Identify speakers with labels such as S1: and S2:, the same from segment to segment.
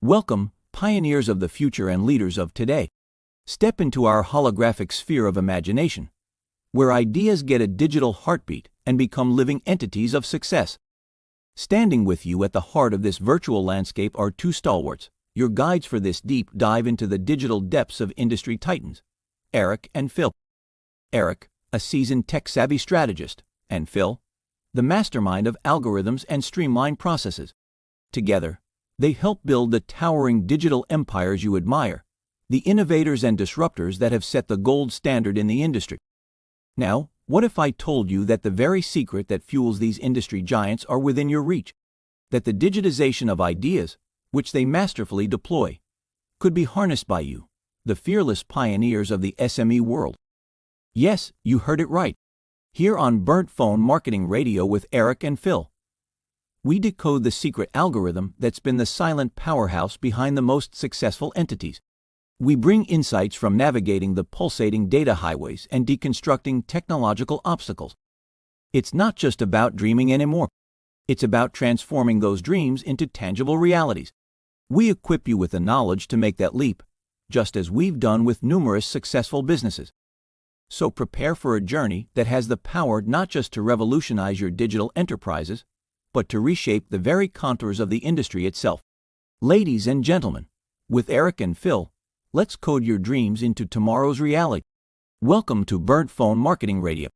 S1: Welcome, pioneers of the future and leaders of today. Step into our holographic sphere of imagination, where ideas get a digital heartbeat and become living entities of success. Standing with you at the heart of this virtual landscape are two stalwarts, your guides for this deep dive into the digital depths of industry titans, Eric and Phil. Eric, a seasoned tech-savvy strategist, and Phil, the mastermind of algorithms and streamlined processes. Together, they help build the towering digital empires you admire, the innovators and disruptors that have set the gold standard in the industry. Now, what if I told you that the very secret that fuels these industry giants are within your reach? That the digitization of ideas, which they masterfully deploy, could be harnessed by you, the fearless pioneers of the SME world. Yes, you heard it right. Here on Burnt Phone Marketing Radio with Eric and Phil, we decode the secret algorithm that's been the silent powerhouse behind the most successful entities. We bring insights from navigating the pulsating data highways and deconstructing technological obstacles. It's not just about dreaming anymore. It's about transforming those dreams into tangible realities. We equip you with the knowledge to make that leap, just as we've done with numerous successful businesses. So prepare for a journey that has the power not just to revolutionize your digital enterprises, but to reshape the very contours of the industry itself. Ladies and gentlemen, with Eric and Phil, let's code your dreams into tomorrow's reality. Welcome to Burnt Phone Marketing Radio.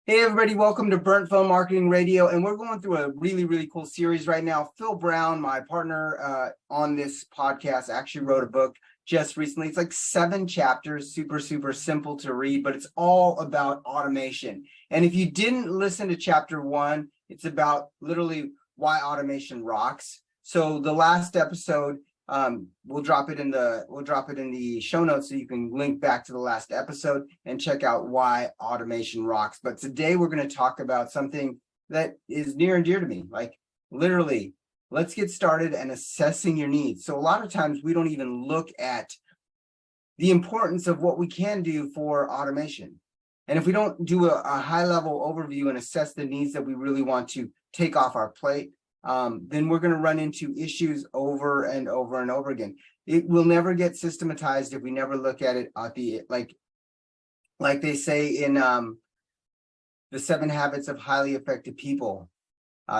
S2: Hey everybody, welcome to Burnt Phone Marketing Radio, and we're going through a really cool series right now. Phil Brown, my partner on this podcast, actually wrote a book just recently. It's like 7 chapters, super simple to read, but it's all about automation. And if you didn't listen to chapter 1, it's about literally why automation rocks. So the last episode, we'll drop it in the show notes so you can link back to the last episode and check out why automation rocks. But today we're going to talk about something that is near and dear to me, like literally. Let's get started and assessing your needs. So a lot of times we don't even look at the importance of what we can do for automation. And if we don't do a high-level overview and assess the needs that we really want to take off our plate, then we're going to run into issues over and over again. It will never get systematized if we never look at it at the like they say in the 7 Habits of Highly Effective People.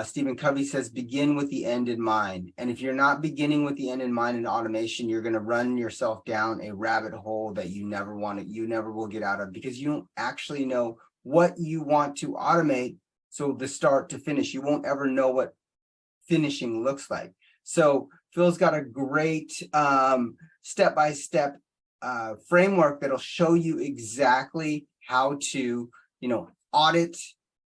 S2: Stephen Covey says, begin with the end in mind. And if you're not beginning with the end in mind in automation, you're going to run yourself down a rabbit hole that you never will get out of, because you don't actually know what you want to automate. So the start to finish, you won't ever know what finishing looks like. So Phil's got a great step-by-step framework that'll show you exactly how to, audit,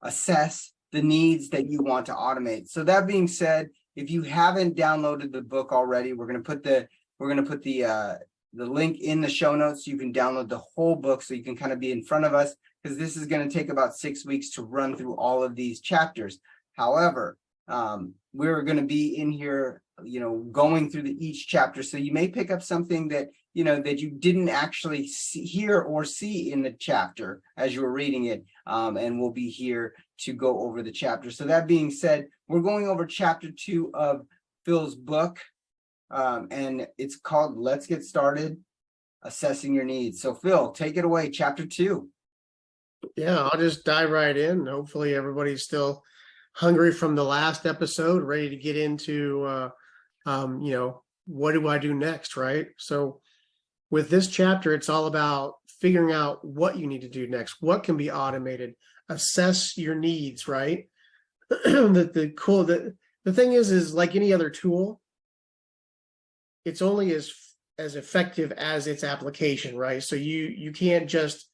S2: assess the needs that you want to automate. So that being said, if you haven't downloaded the book already, we're going to put the link in the show notes so you can download the whole book so you can kind of be in front of us, because this is going to take about 6 weeks to run through all of these chapters. However, we're going to be in here, going through each chapter. So you may pick up something that you didn't actually hear or see in the chapter as you were reading it. And we'll be here to go over the chapter. So that being said, we're going over chapter 2 of Phil's book. And it's called Let's Get Started, Assessing Your Needs. So Phil, take it away, chapter 2.
S3: Yeah, I'll just dive right in. Hopefully everybody's still hungry from the last episode, ready to get into, what do I do next, right? So with this chapter, it's all about figuring out what you need to do next, what can be automated, assess your needs, right? The thing is like any other tool, it's only as effective as its application, right? So you can't just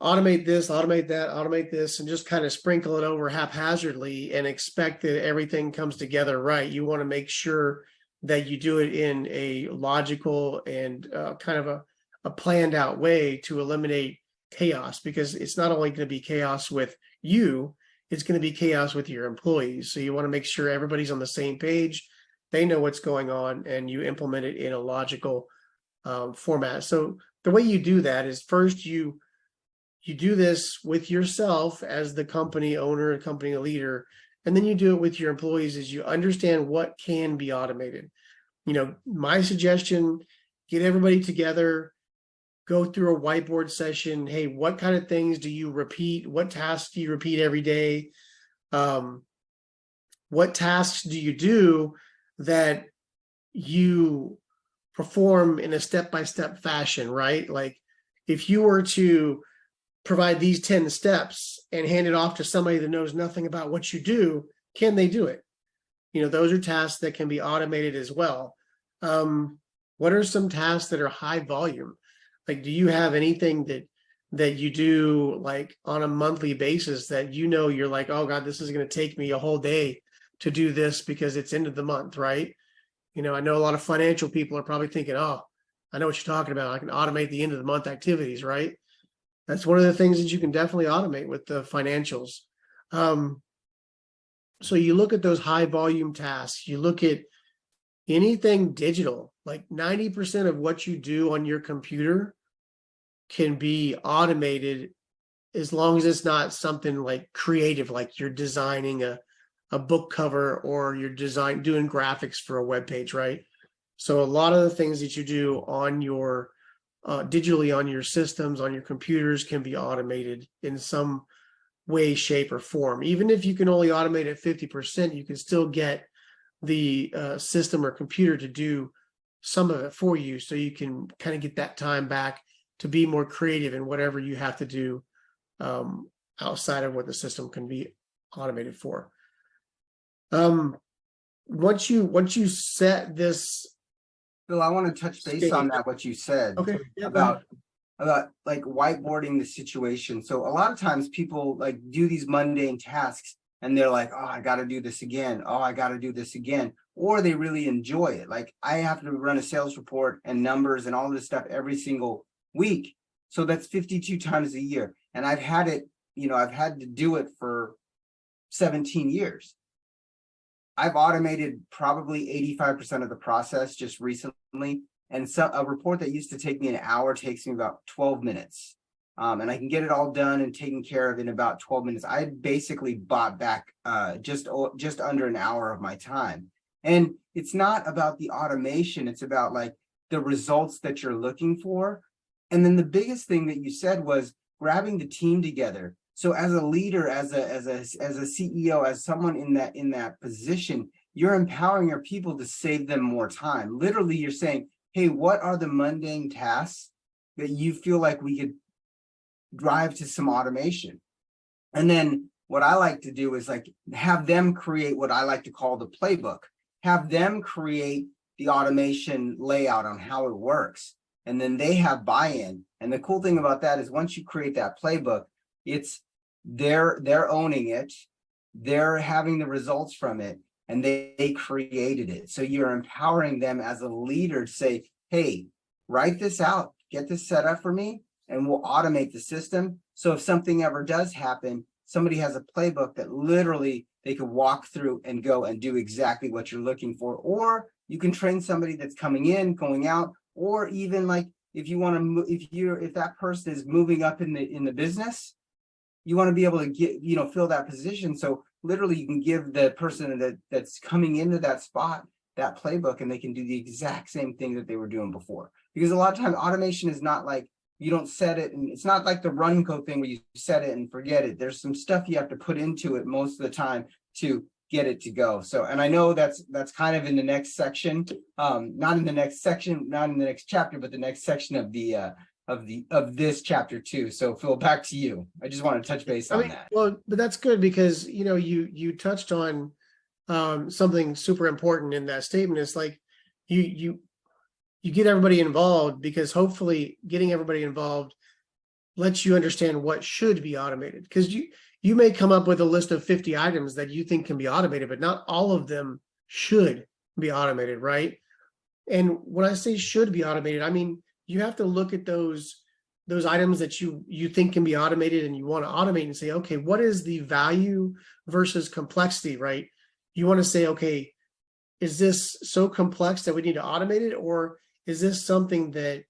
S3: automate this, automate that, automate this, and just kind of sprinkle it over haphazardly and expect that everything comes together right. You want to make sure that you do it in a logical and kind of a planned out way to eliminate chaos, because it's not only going to be chaos with you, it's going to be chaos with your employees. So you want to make sure everybody's on the same page, they know what's going on, and you implement it in a logical format. So the way you do that is first you do this with yourself as the company owner and company leader, and then you do it with your employees, is you understand what can be automated. My suggestion, get everybody together, go through a whiteboard session. Hey, what kind of things do you repeat? What tasks do you repeat every day? What tasks do you do that you perform in a step-by-step fashion, right? Like if you were to provide these 10 steps and hand it off to somebody that knows nothing about what you do, can they do it? Those are tasks that can be automated as well. What are some tasks that are high volume? Like, do you have anything that you do like on a monthly basis that you're like, oh God, this is going to take me a whole day to do this because it's end of the month, right? I know a lot of financial people are probably thinking, oh, I know what you're talking about. I can automate the end of the month activities, right? That's one of the things that you can definitely automate with the financials. So you look at those high volume tasks, you look at anything digital, like 90% of what you do on your computer can be automated as long as it's not something like creative, like you're designing a book cover or you're doing graphics for a web page, right? So a lot of the things that you do on your digitally on your systems, on your computers, can be automated in some way, shape, or form. Even if you can only automate at 50%, you can still get the system or computer to do some of it for you, so you can kind of get that time back to be more creative in whatever you have to do outside of what the system can be automated for. Once you set this,
S2: Phil, I want to touch base on that, what you said about like whiteboarding the situation. So a lot of times people like do these mundane tasks and they're like, oh, I got to do this again. Oh, I got to do this again. Or they really enjoy it. Like I have to run a sales report and numbers and all this stuff every single week. So that's 52 times a year. And I've had it, I've had to do it for 17 years. I've automated probably 85% of the process just recently. And so a report that used to take me an hour takes me about 12 minutes. And I can get it all done and taken care of in about 12 minutes. I basically bought back just under an hour of my time. And it's not about the automation. It's about like the results that you're looking for. And then the biggest thing that you said was grabbing the team together. So as a leader, as a CEO, as someone in that position, you're empowering your people to save them more time. Literally, you're saying, hey, what are the mundane tasks that you feel like we could drive to some automation? And then what I like to do is like have them create what I like to call the playbook, have them create the automation layout on how it works. And then they have buy-in. And the cool thing about that is once you create that playbook, they're owning it, they're having the results from it, and they created it. So you're empowering them as a leader to say, hey, write this out, get this set up for me, and we'll automate the system. So if something ever does happen, somebody has a playbook that literally they could walk through and go and do exactly what you're looking for. Or you can train somebody that's coming in, going out, or even like if you want to, if that person is moving up in the business, you want to be able to get, fill that position. So literally you can give the person that's coming into that spot that playbook, and they can do the exact same thing that they were doing before. Because a lot of times automation is not like you don't set it, and it's not like the run code thing where you set it and forget it. There's some stuff you have to put into it most of the time to get it to go. So, and I know that's kind of in the next section, not in the next section, not in the next chapter, but the next section of this chapter too. So Phil, back to you. I just want to touch base on that.
S3: Well, but that's good because you touched on something super important in that statement. Is like you get everybody involved, because hopefully getting everybody involved lets you understand what should be automated. Because you may come up with a list of 50 items that you think can be automated, but not all of them should be automated, right? And when I say should be automated, I mean you have to look at those items that you think can be automated and you want to automate and say, okay, what is the value versus complexity, right? You want to say, okay, is this so complex that we need to automate it? Or is this something that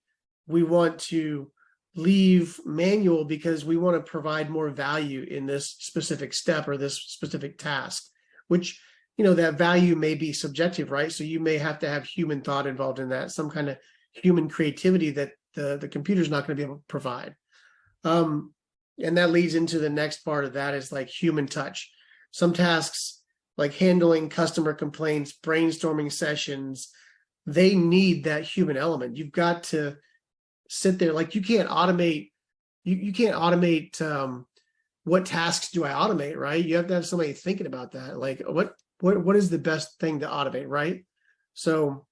S3: we want to leave manual because we want to provide more value in this specific step or this specific task? which, that value may be subjective, right? So you may have to have human thought involved in that, some kind of human creativity that the computer's not going to be able to provide. And that leads into the next part of that is like human touch. Some tasks like handling customer complaints, brainstorming sessions, they need that human element. You've got to sit there, like you can't automate, you can't automate what tasks do I automate, right? You have to have somebody thinking about that. Like what is the best thing to automate, right? So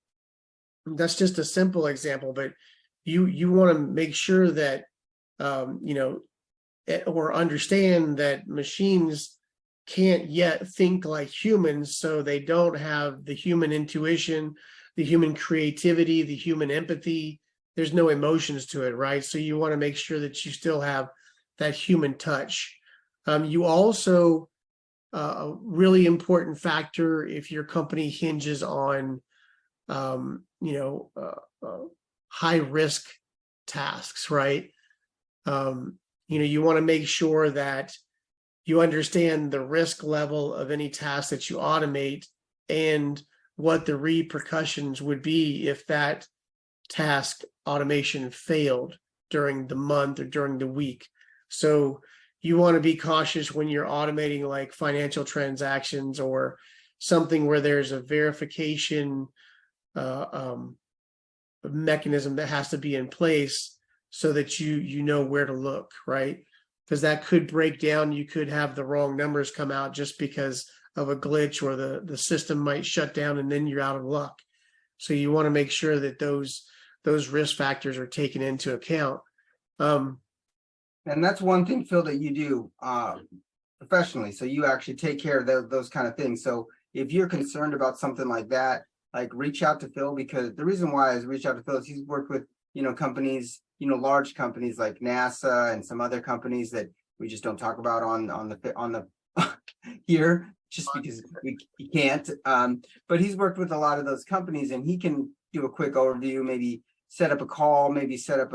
S3: that's just a simple example, but you want to make sure that or understand that machines can't yet think like humans, so they don't have the human intuition, the human creativity, the human empathy. There's no emotions to it, right? So you want to make sure that you still have that human touch. You also, a really important factor if your company hinges on, high risk tasks, right? You want to make sure that you understand the risk level of any task that you automate and what the repercussions would be if that task automation failed during the month or during the week. So you want to be cautious when you're automating like financial transactions or something where there's a verification mechanism that has to be in place so that you know where to look, right? Because that could break down. You could have the wrong numbers come out just because of a glitch, or the system might shut down and then you're out of luck. So you want to make sure that those risk factors are taken into account.
S2: And that's one thing, Phil, that you do professionally. So you actually take care of those kind of things. So if you're concerned about something like that, like reach out to Phil, because the reason why is reach out to Phil is he's worked with, companies, large companies like NASA and some other companies that we just don't talk about on the here, just because he can't. But he's worked with a lot of those companies, and he can do a quick overview, maybe set up a call, maybe set up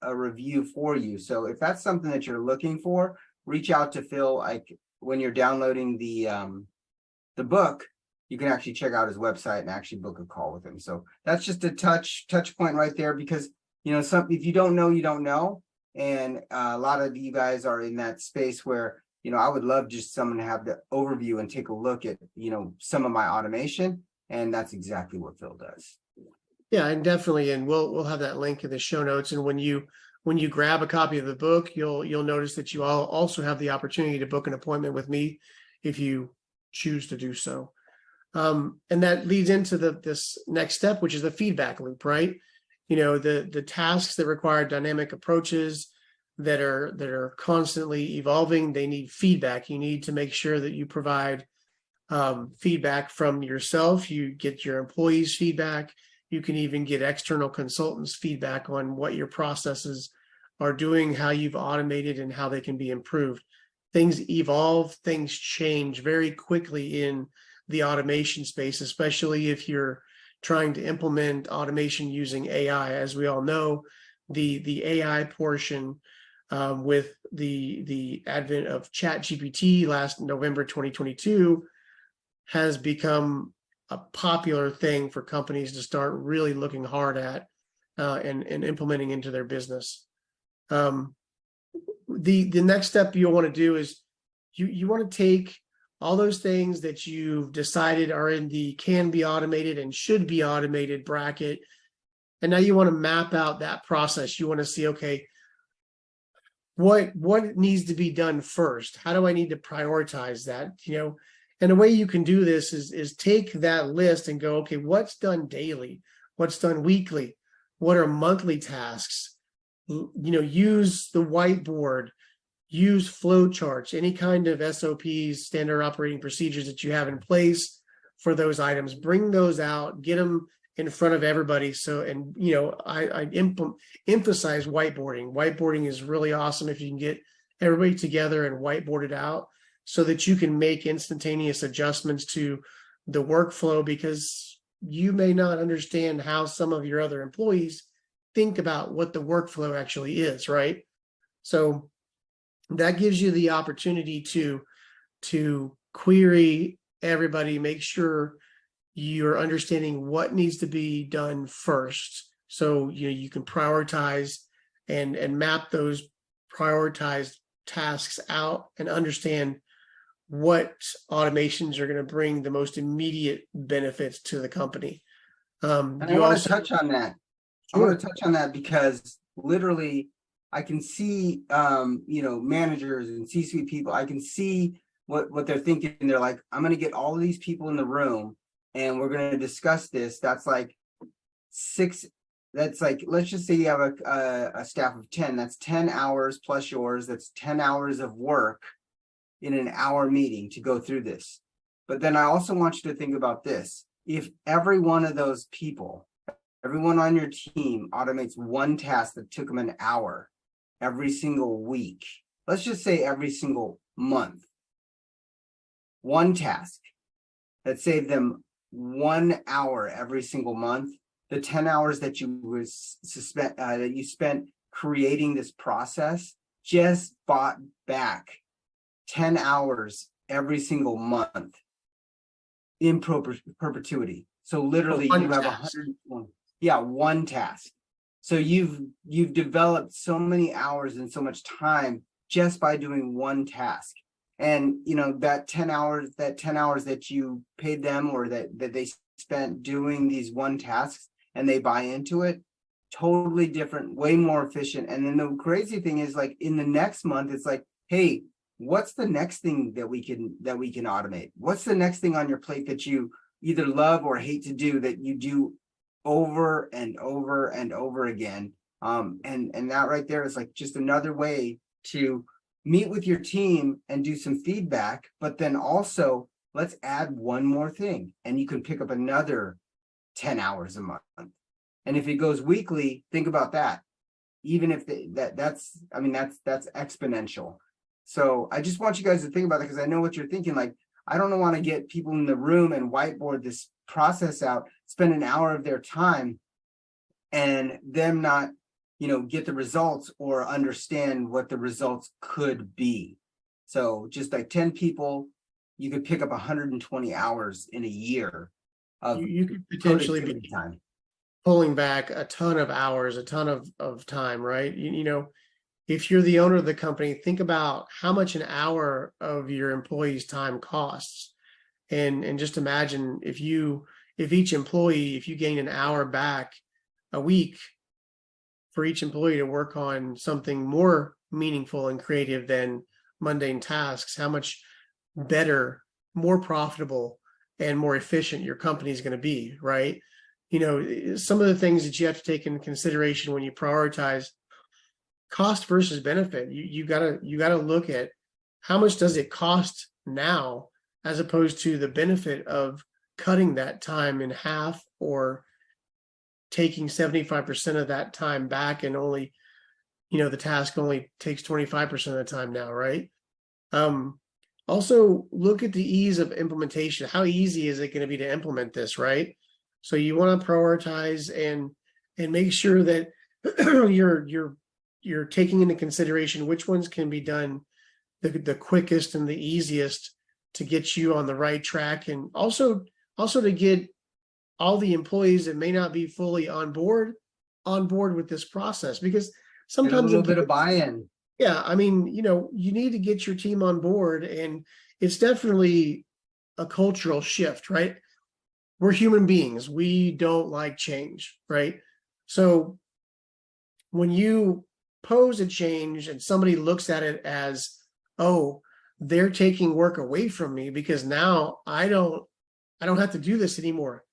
S2: a review for you. So if that's something that you're looking for, reach out to Phil. Like when you're downloading the book, you can actually check out his website and actually book a call with him. So that's just a touch point right there, because if you don't know, you don't know. And a lot of you guys are in that space where, I would love just someone to have the overview and take a look at, some of my automation. And that's exactly what Phil does.
S3: Yeah, and definitely. And we'll have that link in the show notes. And when you grab a copy of the book, you'll notice that you all also have the opportunity to book an appointment with me if you choose to do so. And that leads into this next step, which is the feedback loop, right? The tasks that require dynamic approaches that are constantly evolving, they need feedback. You need to make sure that you provide feedback from yourself. You get your employees' feedback. You can even get external consultants' feedback on what your processes are doing, how you've automated, and how they can be improved. Things evolve, things change very quickly in the automation space, especially if you're trying to implement automation using AI. As we all know, the AI portion with the advent of ChatGPT last November 2022 has become a popular thing for companies to start really looking hard at and implementing into their business. The next step you'll want to do is you want to take all those things that you've decided are in the can be automated and should be automated bracket. And now you want to map out that process. You want to see, okay, what needs to be done first? How do I need to prioritize that? And the way you can do this is take that list and go, okay, what's done daily? What's done weekly? What are monthly tasks? Use the whiteboard. Use flow charts, any kind of SOPs, standard operating procedures that you have in place for those items. Bring those out, get them in front of everybody. So, and I emphasize whiteboarding. Whiteboarding is really awesome if you can get everybody together and whiteboard it out so that you can make instantaneous adjustments to the workflow, because you may not understand how some of your other employees think about what the workflow actually is, right? So that gives you the opportunity to query everybody, make sure you're understanding what needs to be done first. So, you can prioritize and map those prioritized tasks out and understand what automations are going to bring the most immediate benefits to the company.
S2: And I
S3: You
S2: want
S3: also
S2: to touch on that. I want to touch on that because literally I can see, managers and C-suite people, I can see what they're thinking. They're like, I'm going to get all of these people in the room and we're going to discuss this. That's like let's just say you have a staff of 10, that's 10 hours plus yours. That's 10 hours of work in an hour meeting to go through this. But then I also want you to think about this. If every one of those people, everyone on your team automates one task that took them an hour every single week, let's just say every single month, one task that saved them 1 hour every single month, the 10 hours that you spent creating this process just bought back 10 hours every single month in perpetuity. So literally you have 101. Yeah, one task. So you've developed so many hours and so much time just by doing one task. And that 10 hours that you paid them or that they spent doing these one tasks and they buy into it, totally different, way more efficient. And then the crazy thing is, like, in the next month, it's like, hey, what's the next thing that we can automate? What's the next thing on your plate that you either love or hate to do that you do over and over and over again? And that right there is like just another way to meet with your team and do some feedback, but then also let's add one more thing and you can pick up another 10 hours a month. And if it goes weekly, think about that. Even if that's exponential. So I just want you guys to think about it, because I know what you're thinking. Like, I don't want to get people in the room and whiteboard this process out, spend an hour of their time and them not, get the results or understand what the results could be. So just like 10 people, you could pick up 120 hours in a year of
S3: you could potentially be
S2: time,
S3: pulling back a ton of hours, a ton of time, right? If you're the owner of the company, think about how much an hour of your employee's time costs. And just imagine if each employee, if you gain an hour back a week for each employee to work on something more meaningful and creative than mundane tasks, how much better, more profitable, and more efficient your company is going to be, right? Some of the things that you have to take into consideration when you prioritize cost versus benefit, you gotta look at how much does it cost now as opposed to the benefit of cutting that time in half or taking 75% of that time back, and only, the task only takes 25% of the time now, right? Also look at the ease of implementation. How easy is it going to be to implement this, right? So you want to prioritize and make sure that you're taking into consideration which ones can be done the quickest and the easiest to get you on the right track, and also to get all the employees that may not be fully on board with this process, because sometimes
S2: a little bit of buy-in.
S3: Yeah, you need to get your team on board, and it's definitely a cultural shift, right? We're human beings. We don't like change, right? So when you pose a change and somebody looks at it as, oh, they're taking work away from me because now I don't have to do this anymore,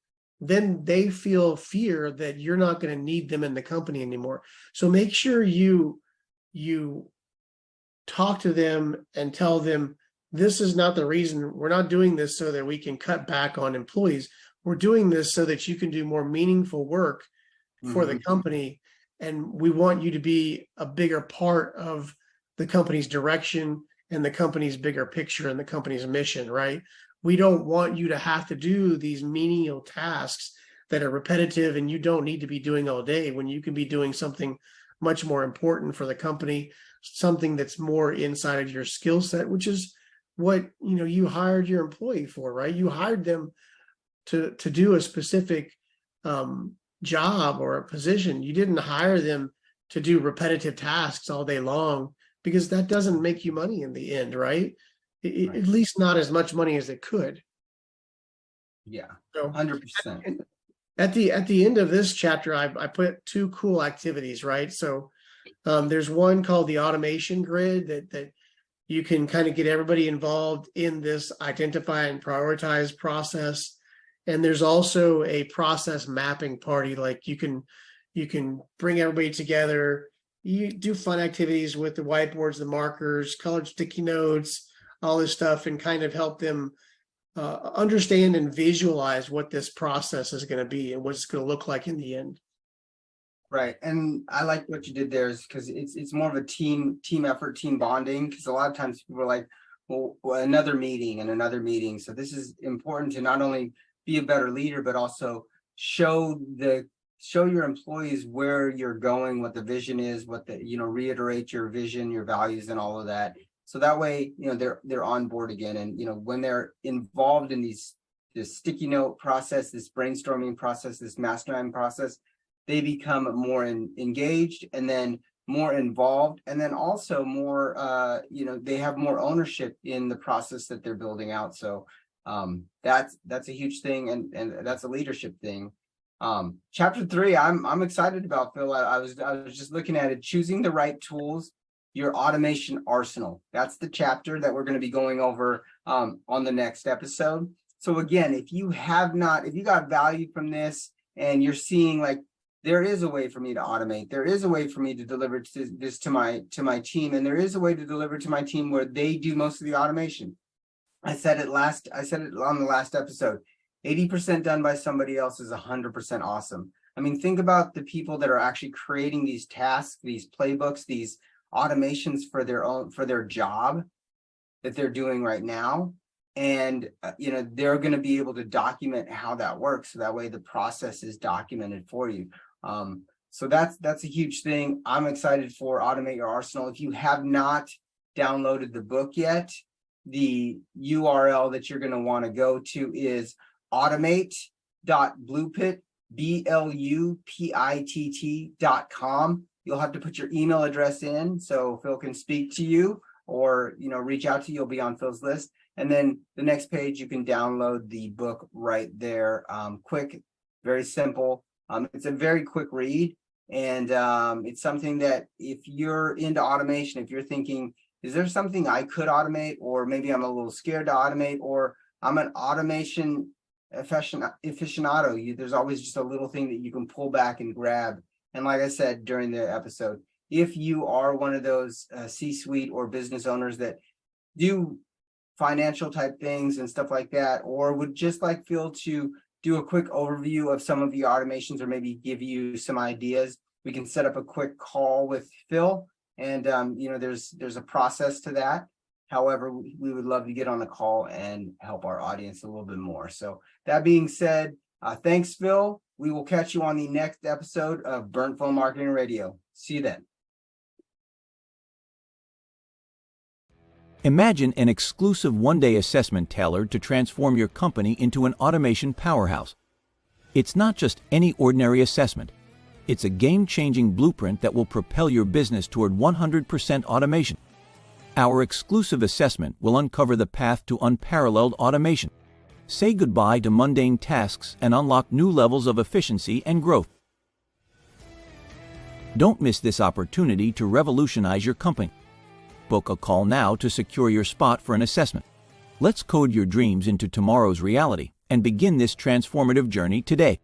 S3: then they feel fear that you're not going to need them in the company anymore. So make sure you talk to them and tell them, this is not the reason. We're not doing this so that we can cut back on employees. We're doing this so that you can do more meaningful work for the company. And we want you to be a bigger part of the company's direction and the company's bigger picture and the company's mission, right? We don't want you to have to do these menial tasks that are repetitive and you don't need to be doing all day, when you can be doing something much more important for the company, something that's more inside of your skill set, which is what you hired your employee for, right? You hired them to do a specific job or a position. You didn't hire them to do repetitive tasks all day long, because that doesn't make you money in the end, right?
S2: Right.
S3: At least not as much money as it could.
S2: Yeah,
S3: So
S2: 100%.
S3: at the end of this chapter, I put 2 cool activities, right? So there's one called the automation grid that you can kind of get everybody involved in this identify and prioritize process. And there's also a process mapping party. Like you can bring everybody together. You do fun activities with the whiteboards, the markers, colored sticky notes, all this stuff, and kind of help them understand and visualize what this process is going to be and what it's going to look like in the end.
S2: Right. And I like what you did there, is because it's more of a team effort, team bonding, because a lot of times people are like, well, another meeting and another meeting. So this is important to not only be a better leader, but also show your employees where you're going, what the vision is, reiterate your vision, your values, and all of that. So that way, they're on board again. And, when they're involved in this sticky note process, this brainstorming process, this mastermind process, they become more engaged, and then more involved, and then also more, they have more ownership in the process that they're building out. So that's a huge thing, and that's a leadership thing. Chapter 3, I'm excited about, Phil. I was just looking at it, choosing the right tools, your automation arsenal. That's the chapter that we're going to be going over on the next episode. So again, if you got value from this and you're seeing like, there is a way for me to automate, there is a way for me to deliver this to my team, and there is a way to deliver to my team where they do most of the automation. I said it on the last episode. 80% done by somebody else is 100% awesome. I mean, think about the people that are actually creating these tasks, these playbooks, these automations for their job that they're doing right now. And, they're going to be able to document how that works. So that way the process is documented for you. So that's a huge thing. I'm excited for Automate Your Arsenal. If you have not downloaded the book yet, the URL that you're going to want to go to is automate.bluepitt, BLUPITT.com. You'll have to put your email address in so Phil can speak to you, or reach out to you. You'll be on Phil's list. And then the next page, you can download the book right there. Quick, very simple. It's a very quick read. And it's something that if you're into automation, if you're thinking, is there something I could automate? Or maybe I'm a little scared to automate, or I'm an automation aficionado. There's always just a little thing that you can pull back and grab. And like I said during the episode, if you are one of those C-suite or business owners that do financial type things and stuff like that, or would just like Phil to do a quick overview of some of the automations, or maybe give you some ideas, we can set up a quick call with Phil. And there's a process to that. However, we would love to get on a call and help our audience a little bit more. So that being said, thanks, Phil. We will catch you on the next episode of Burnt Phone Marketing Radio. See you then.
S1: Imagine an exclusive one-day assessment tailored to transform your company into an automation powerhouse. It's not just any ordinary assessment. It's a game-changing blueprint that will propel your business toward 100% automation. Our exclusive assessment will uncover the path to unparalleled automation. Say goodbye to mundane tasks and unlock new levels of efficiency and growth. Don't miss this opportunity to revolutionize your company. Book a call now to secure your spot for an assessment. Let's code your dreams into tomorrow's reality and begin this transformative journey today.